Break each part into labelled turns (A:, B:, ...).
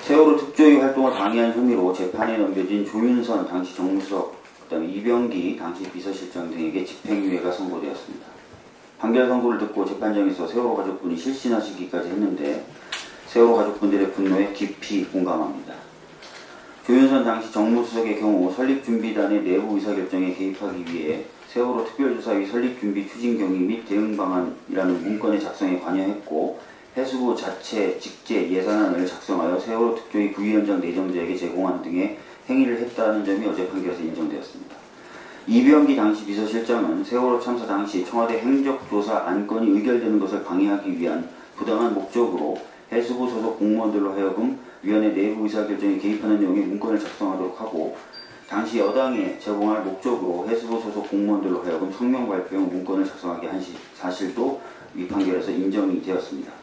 A: 세월호 특조위 활동을 방해한 혐의로 재판에 넘겨진 조윤선 당시 정무수석, 그다음에 이병기 당시 비서실장 등에게 집행유예가 선고되었습니다. 판결 선고를 듣고 재판장에서 세월호 가족분이 실신하시기까지 했는데 세월호 가족분들의 분노에 깊이 공감합니다. 조윤선 당시 정무수석의 경우 설립준비단의 내부 의사결정에 개입하기 위해 세월호 특별조사위 설립준비 추진경위 및 대응방안이라는 문건의 작성에 관여했고 해수부 자체 직제 예산안을 작성하여 세월호 특조위 부위원장 내정자에게 제공한 등의 행위를 했다는 점이 어제 판결에서 인정되었습니다. 이병기 당시 비서실장은 세월호 참사 당시 청와대 행적조사 안건이 의결되는 것을 방해하기 위한 부당한 목적으로 해수부 소속 공무원들로 하여금 위원회 내부 의사결정에 개입하는 내용의 문건을 작성하도록 하고 당시 여당에 제공할 목적으로 해수부 소속 공무원들로 하여금 성명 발표용 문건을 작성하게 한 사실도 이 판결에서 인정이 되었습니다.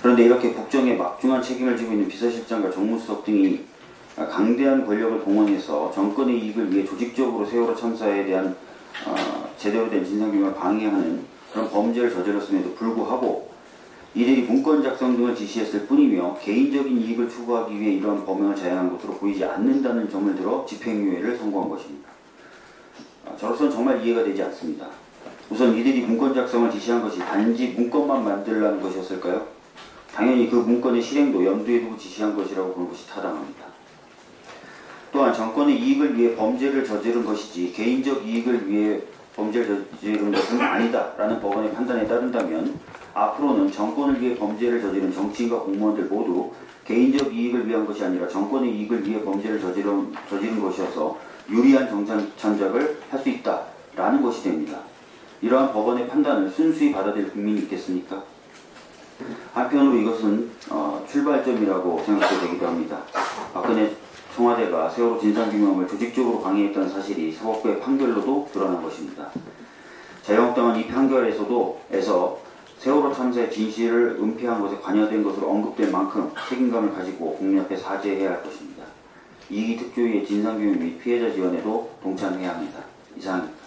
A: 그런데 이렇게 국정에 막중한 책임을 지고 있는 비서실장과 정무수석 등이 강대한 권력을 동원해서 정권의 이익을 위해 조직적으로 세월호 참사에 대한 제대로 된 진상규명을 방해하는 그런 범죄를 저질렀음에도 불구하고 이들이 문건 작성 등을 지시했을 뿐이며 개인적인 이익을 추구하기 위해 이러한 범행을 자행한 것으로 보이지 않는다는 점을 들어 집행유예를 선고한 것입니다. 저로서는 정말 이해가 되지 않습니다. 우선 이들이 문건 작성을 지시한 것이 단지 문건만 만들라는 것이었을까요? 당연히 그 문건의 실행도 염두에 두고 지시한 것이라고 보는 것이 타당합니다. 또한 정권의 이익을 위해 범죄를 저지른 것이지 개인적 이익을 위해 범죄를 저지른 것은 아니다라는 법원의 판단에 따른다면 앞으로는 정권을 위해 범죄를 저지른 정치인과 공무원들 모두 개인적 이익을 위한 것이 아니라 정권의 이익을 위해 범죄를 저지른 것이어서 유리한 정상찬작을 할 수 있다라는 것이 됩니다. 이러한 법원의 판단을 순수히 받아들일 국민이 있겠습니까? 한편으로 이것은 출발점이라고 생각도 되기도 합니다. 박근혜 청와대가 세월호 진상규명을 조직적으로 방해했다는 사실이 사법부의 판결로도 드러난 것입니다. 자유한국당은 이 판결에서 세월호 참사의 진실을 은폐한 것에 관여된 것으로 언급된 만큼 책임감을 가지고 국민 앞에 사죄해야 할 것입니다. 2기 특조위의 진상규명 및 피해자 지원에도 동참해야 합니다. 이상입니다.